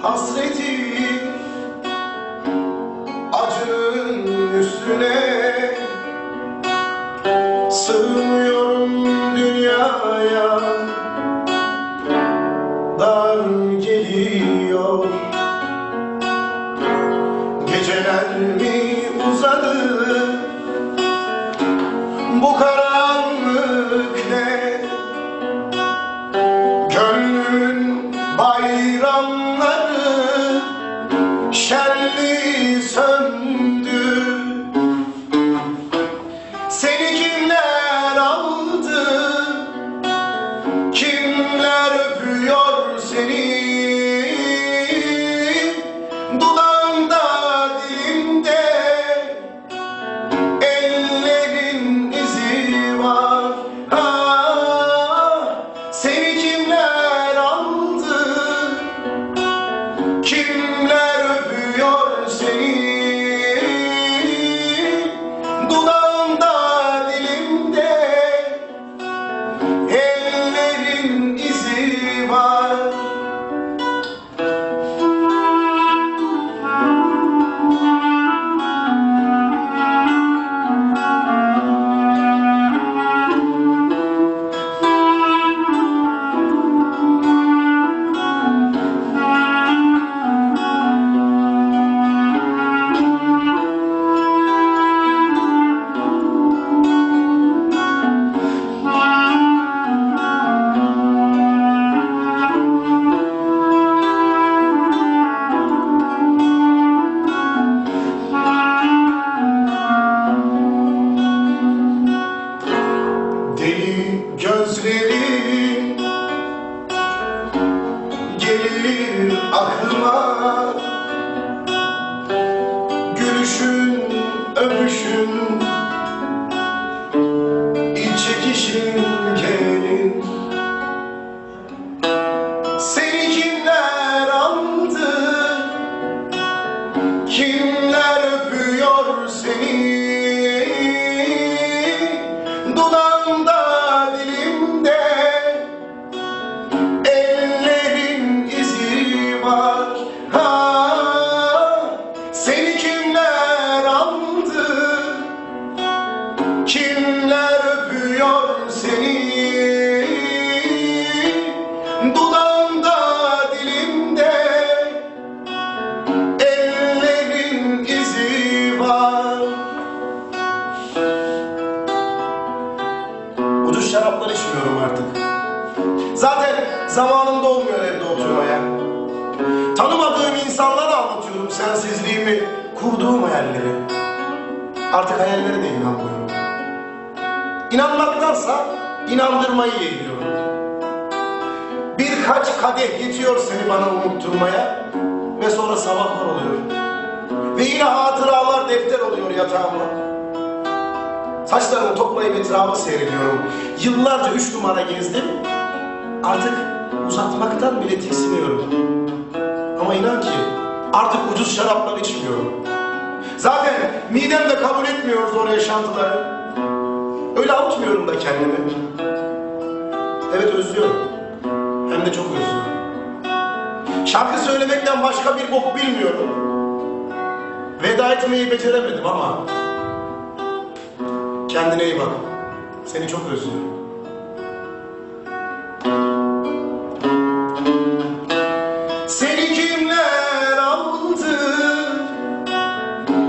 hasreti, acının üstüne sığmıyorum dünyaya. Dar geliyor, geceler mi uzadı, bu karanlık ne? Gönlümün bayramları şenli söndü. Seni kimler aldı, kimler öpüyor seni? Dudağında, dilimde ellerin izi var. Seni kimler aldı, kimler öpüyor seni? Dudağında, dilimde ellerin izi var. Deli gözlerin gelir aklıma, gülüşün, öpüşün, iç çekişin gelir. Seni kimler aldı, kimler öpüyor seni? Dudağında, dilimde ellerin izi var. Seni kimler aldı, kimler öpüyor seni? Dudağında, dilimde ellerin izi var. Ucuz şaraplar içmiyorum artık. Zaten zamanımda olmuyor evde oturmaya. Tanımadığım insanlara anlatıyorum sensizliğimi, kurduğum hayalleri. Artık hayallere de inanmıyorum. İnanmaktansa inandırmayı yeğliyorum. Birkaç kadeh yetiyor seni bana unutturmaya ve sonra sabahlar oluyor. Ve yine hatıralar defter oluyor yatağımda. Saçlarımı toplayıp etrafı seyrediyorum. Yıllarca 3 numara gezdim. Artık uzatmaktan bile tiksiniyorum. Ama inan ki artık ucuz şaraplar içmiyorum. Zaten midem de kabul etmiyor zor yaşantıları. Öyle avutmuyorum da kendimi. Evet, özlüyorum. Hem de çok özlüyorum. Şarkı söylemekten başka bir bok bilmiyorum. Veda etmeyi beceremedim ama kendine iyi bak. Seni çok özlüyorum. Seni kimler aldı,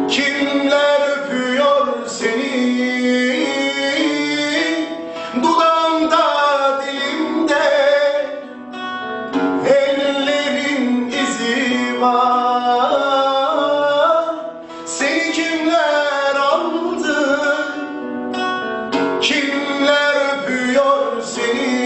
kimler öpüyor seni? Dudağında, dilimde ellerin izi var. Seni kimler aldı, kimler öpüyor seni?